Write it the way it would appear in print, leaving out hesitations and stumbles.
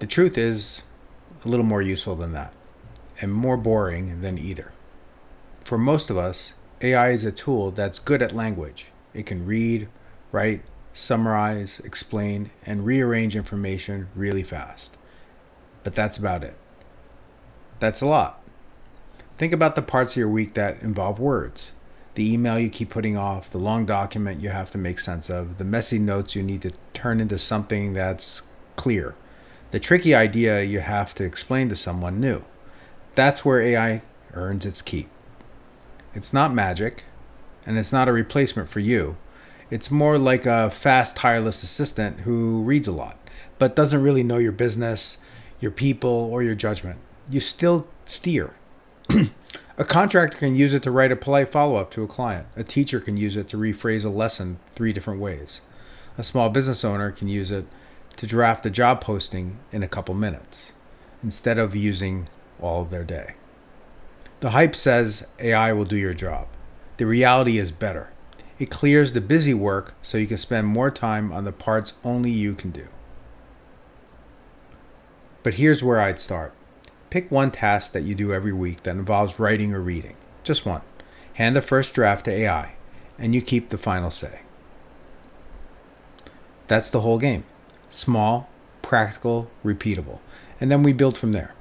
The truth is a little more useful than that, and more boring than either. For most of us, AI is a tool that's good at language. It can read, write, summarize, explain, and rearrange information really fast. But that's about it. That's a lot. Think about the parts of your week that involve words. The email you keep putting off, the long document you have to make sense of, the messy notes you need to turn into something that's clear, the tricky idea you have to explain to someone new. That's where AI earns its keep. It's not magic, and it's not a replacement for you. It's more like a fast, tireless assistant who reads a lot, but doesn't really know your business, your people, or your judgment. You still steer. A contractor can use it to write a polite follow-up to a client. A teacher can use it to rephrase a lesson 3 different ways. A small business owner can use it to draft a job posting in a couple minutes, instead of using all of their day. The hype says AI will do your job. The reality is better. It clears the busy work so you can spend more time on the parts only you can do. But here's where I'd start. Pick one task that you do every week that involves writing or reading. Just one. Hand the first draft to AI, and you keep the final say. That's the whole game. Small, practical, repeatable. And then we build from there.